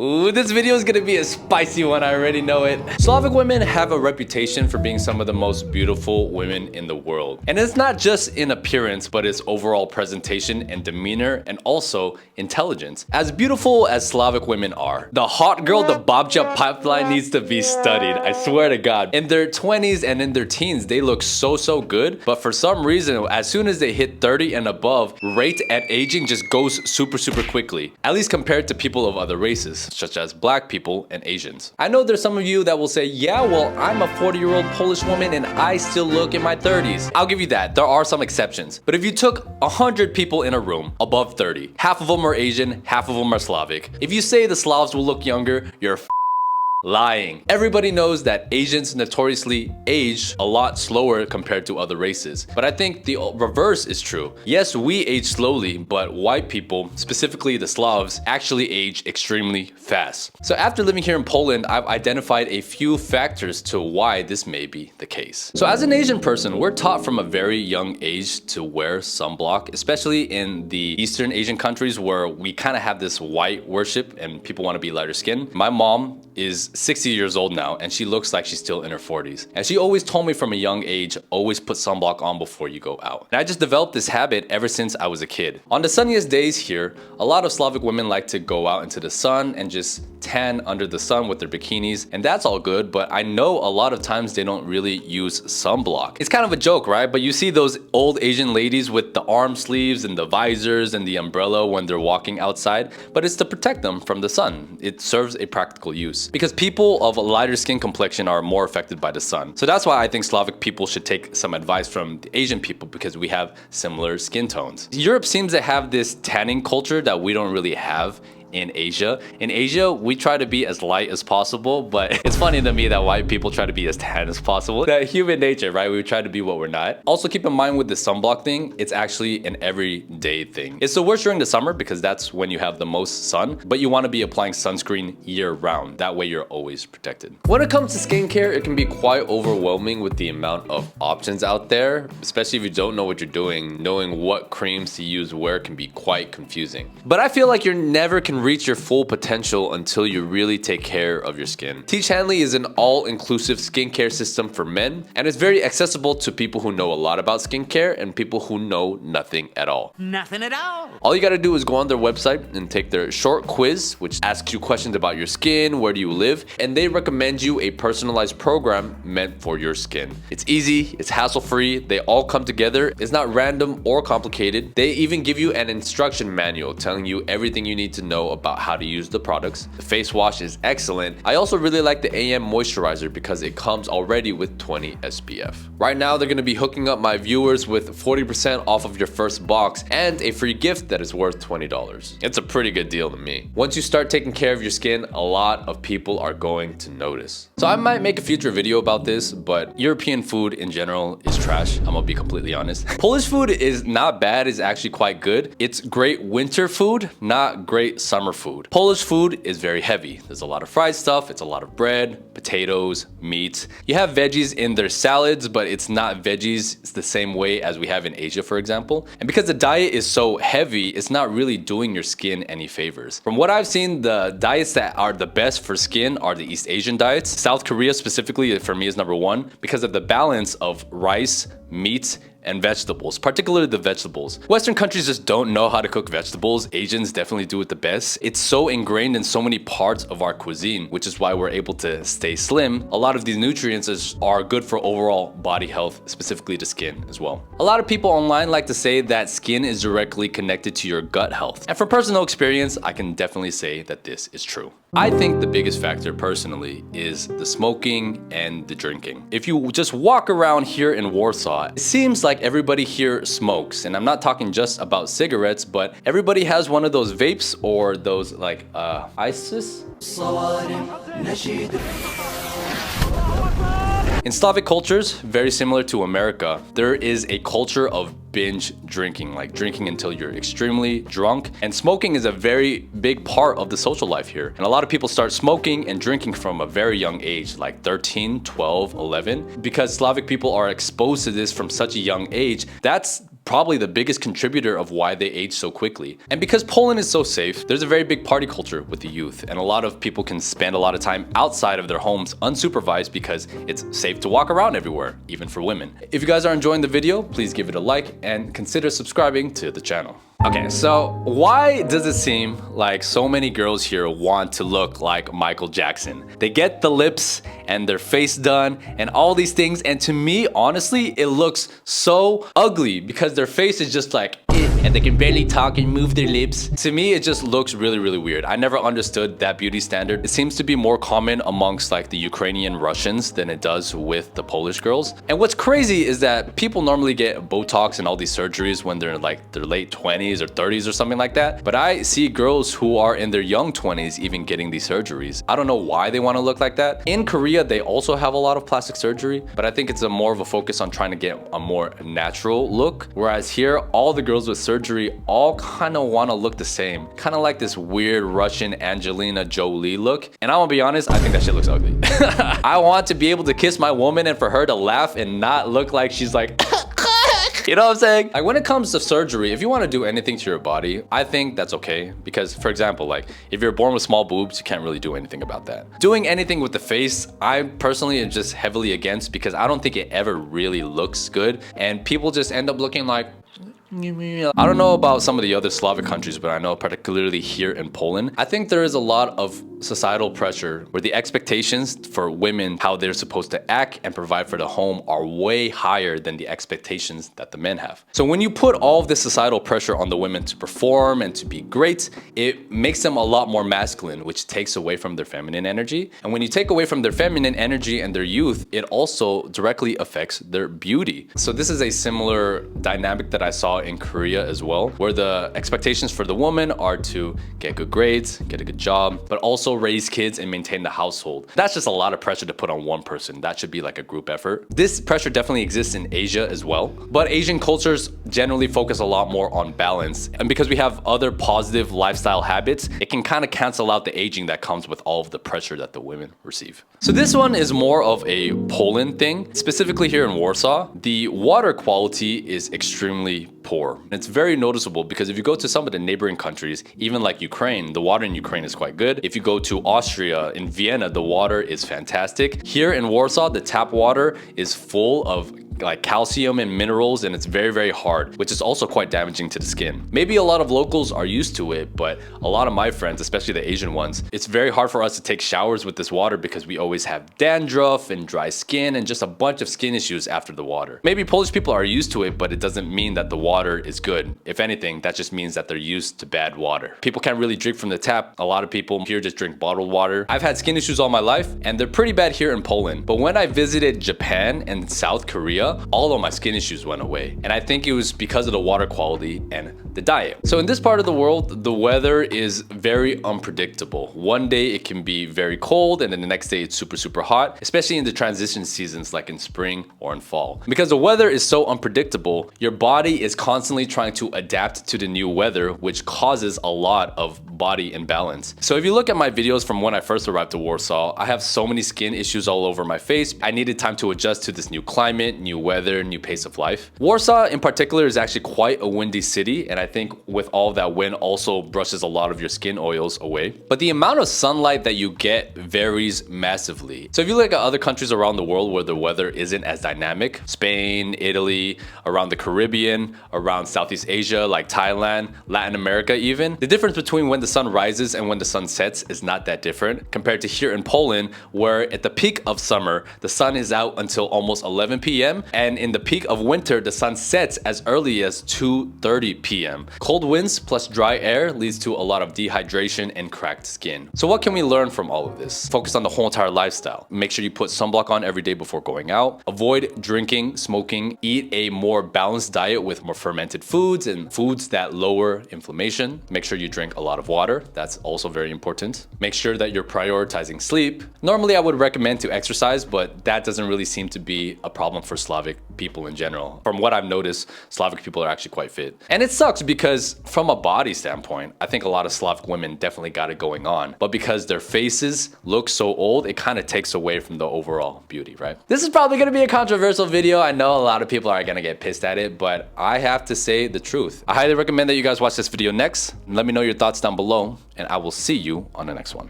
Ooh, this video is gonna be a spicy one, I already know it. Slavic women have a reputation for being some of the most beautiful women in the world. And it's not just in appearance, but its overall presentation and demeanor, and also intelligence. As beautiful as Slavic women are, the hot girl, the babcha pipeline needs to be studied, I swear to God. In their 20s and in their teens, they look so good, but for some reason, as soon as they hit 30 and above, rate at aging just goes super quickly, at least compared to people of other races, such as black people and Asians. I know there's some of you that will say, yeah, well, I'm a 40-year-old Polish woman and I still look in my 30s. I'll give you that, there are some exceptions. But if you took 100 people in a room above 30, half of them are Asian, half of them are Slavic. If you say the Slavs will look younger, you're lying. Everybody knows that Asians notoriously age a lot slower compared to other races. But I think the reverse is true. Yes, we age slowly, but white people, specifically the Slavs, actually age extremely fast. So after living here in Poland, I've identified a few factors to why this may be the case. So as an Asian person, we're taught from a very young age to wear sunblock, especially in the Eastern Asian countries where we kind of have this white worship and people want to be lighter skinned. My mom is 60 years old now and she looks like she's still in her 40s. And she always told me from a young age, always put sunblock on before you go out. And I just developed this habit ever since I was a kid. On the sunniest days here, a lot of Slavic women like to go out into the sun and just tan under the sun with their bikinis, and that's all good, but I know a lot of times they don't really use sunblock. It's kind of a joke, right? But you see those old Asian ladies with the arm sleeves and the visors and the umbrella when they're walking outside, but it's to protect them from the sun. It serves a practical use because people of a lighter skin complexion are more affected by the sun. So that's why I think Slavic people should take some advice from the Asian people because we have similar skin tones. Europe seems to have this tanning culture that we don't really have in Asia. In Asia, we try to be as light as possible, but it's funny to me that white people try to be as tan as possible. That human nature, right? We try to be what we're not. Also keep in mind with the sunblock thing, it's actually an everyday thing. It's the worst during the summer because that's when you have the most sun, but you want to be applying sunscreen year round. That way you're always protected. When it comes to skincare, it can be quite overwhelming with the amount of options out there, especially if you don't know what you're doing. Knowing what creams to use where can be quite confusing. But I feel like you're never can reach your full potential until you really take care of your skin. Teach Hanley is an all-inclusive skincare system for men, and it's very accessible to people who know a lot about skincare and people who know nothing at all. Nothing at all. All you gotta do is go on their website and take their short quiz, which asks you questions about your skin, where do you live, and they recommend you a personalized program meant for your skin. It's easy, it's hassle-free, they all come together, it's not random or complicated. They even give you an instruction manual telling you everything you need to know about how to use the products. The face wash is excellent. I also really like the AM moisturizer because it comes already with 20 SPF. Right now, they're gonna be hooking up my viewers with 40% off of your first box and a free gift that is worth $20. It's a pretty good deal to me. Once you start taking care of your skin, a lot of people are going to notice. So I might make a future video about this, but European food in general is trash. I'm gonna be completely honest. Polish food is not bad, it's actually quite good. It's great winter food, not great summer food. Polish food is very heavy. There's a lot of fried stuff, it's a lot of bread, potatoes, meat. You have veggies in their salads, but it's not veggies it's the same way as we have in Asia, for example. And because the diet is so heavy, it's not really doing your skin any favors. From what I've seen, the diets that are the best for skin are the East Asian diets. South Korea specifically for me is number one because of the balance of rice, meat, and vegetables, particularly the vegetables. Western countries just don't know how to cook vegetables. Asians definitely do it the best. It's so ingrained in so many parts of our cuisine, which is why we're able to stay slim. A lot of these nutrients are good for overall body health, specifically the skin as well. A lot of people online like to say that skin is directly connected to your gut health. And from personal experience, I can definitely say that this is true. I think the biggest factor personally is the smoking and the drinking. If you just walk around here in Warsaw, it seems like everybody here smokes. And I'm not talking just about cigarettes, but everybody has one of those vapes or those like ISIS. In Slavic cultures, very similar to America, there is a culture of binge drinking, like drinking until you're extremely drunk. And smoking is a very big part of the social life here. And a lot of people start smoking and drinking from a very young age, like 13, 12, 11. Because Slavic people are exposed to this from such a young age, that's probably the biggest contributor of why they age so quickly. And because Poland is so safe, there's a very big party culture with the youth, and a lot of people can spend a lot of time outside of their homes unsupervised because it's safe to walk around everywhere, even for women. If you guys are enjoying the video, please give it a like and consider subscribing to the channel. Okay, so why does it seem like so many girls here want to look like Michael Jackson? They get the lips and their face done and all these things, and to me, honestly, it looks so ugly because their face is just like and they can barely talk and move their lips. To me, it just looks really, really weird. I never understood that beauty standard. It seems to be more common amongst like the Ukrainian Russians than it does with the Polish girls. And what's crazy is that people normally get Botox and all these surgeries when they're in like their late 20s or 30s or something like that. But I see girls who are in their young 20s even getting these surgeries. I don't know why they want to look like that. In Korea, they also have a lot of plastic surgery, but I think it's a more of a focus on trying to get a more natural look. Whereas here, all the girls with surgery all kind of want to look the same. Kind of like this weird Russian Angelina Jolie look. And I'm gonna be honest, I think that shit looks ugly. I want to be able to kiss my woman and for her to laugh and not look like she's like you know what I'm saying? Like when it comes to surgery, if you want to do anything to your body, I think that's okay. Because for example, like if you're born with small boobs, you can't really do anything about that. Doing anything with the face, I personally am just heavily against because I don't think it ever really looks good. And people just end up looking like I don't know about some of the other Slavic countries, but I know particularly here in Poland, I think there is a lot of societal pressure where the expectations for women, how they're supposed to act and provide for the home are way higher than the expectations that the men have. So when you put all of this societal pressure on the women to perform and to be great, it makes them a lot more masculine, which takes away from their feminine energy. And when you take away from their feminine energy and their youth, it also directly affects their beauty. So this is a similar dynamic that I saw in Korea as well, where the expectations for the woman are to get good grades, get a good job, but also raise kids and maintain the household. That's just a lot of pressure to put on one person. That should be like a group effort. This pressure definitely exists in Asia as well, but Asian cultures generally focus a lot more on balance. And because we have other positive lifestyle habits, it can kind of cancel out the aging that comes with all of the pressure that the women receive. So this one is more of a Poland thing. Specifically here in Warsaw, the water quality is extremely poor. It's very noticeable because if you go to some of the neighboring countries, even like Ukraine, the water in Ukraine is quite good. If you go to Austria, in Vienna, the water is fantastic. Here in Warsaw, the tap water is full of like calcium and minerals, and it's very, very hard, which is also quite damaging to the skin. Maybe a lot of locals are used to it, but a lot of my friends, especially the Asian ones, it's very hard for us to take showers with this water because we always have dandruff and dry skin and just a bunch of skin issues after the water. Maybe Polish people are used to it, but it doesn't mean that the water is good. If anything, that just means that they're used to bad water. People can't really drink from the tap. A lot of people here just drink bottled water. I've had skin issues all my life, and they're pretty bad here in Poland. But when I visited Japan and South Korea, all of my skin issues went away. And I think it was because of the water quality and the diet. So in this part of the world, the weather is very unpredictable. One day it can be very cold, and then the next day it's super, super hot, especially in the transition seasons like in spring or in fall. Because the weather is so unpredictable, your body is constantly trying to adapt to the new weather, which causes a lot of body imbalance. So if you look at my videos from when I first arrived to Warsaw, I have so many skin issues all over my face. I needed time to adjust to this new climate, new weather, new pace of life. Warsaw in particular is actually quite a windy city, and I think with all that wind also brushes a lot of your skin oils away. But the amount of sunlight that you get varies massively. So if you look at other countries around the world where the weather isn't as dynamic, Spain, Italy, around the Caribbean, around Southeast Asia like Thailand, Latin America even, the difference between when the sun rises and when the sun sets is not that different compared to here in Poland, where at the peak of summer, the sun is out until almost 11 p.m. and in the peak of winter, the sun sets as early as 2:30 p.m. Cold winds plus dry air leads to a lot of dehydration and cracked skin. So what can we learn from all of this? Focus on the whole entire lifestyle. Make sure you put sunblock on every day before going out. Avoid drinking, smoking. Eat a more balanced diet with more fermented foods and foods that lower inflammation. Make sure you drink a lot of water. That's also very important. Make sure that you're prioritizing sleep. Normally, I would recommend to exercise, but that doesn't really seem to be a problem for Slavic Slavic people in general. From what I've noticed, Slavic people are actually quite fit. And it sucks because from a body standpoint, I think a lot of Slavic women definitely got it going on. But because their faces look so old, it kind of takes away from the overall beauty, right? This is probably gonna be a controversial video. I know a lot of people are gonna get pissed at it, but I have to say the truth. I highly recommend that you guys watch this video next. Let me know your thoughts down below, and I will see you on the next one.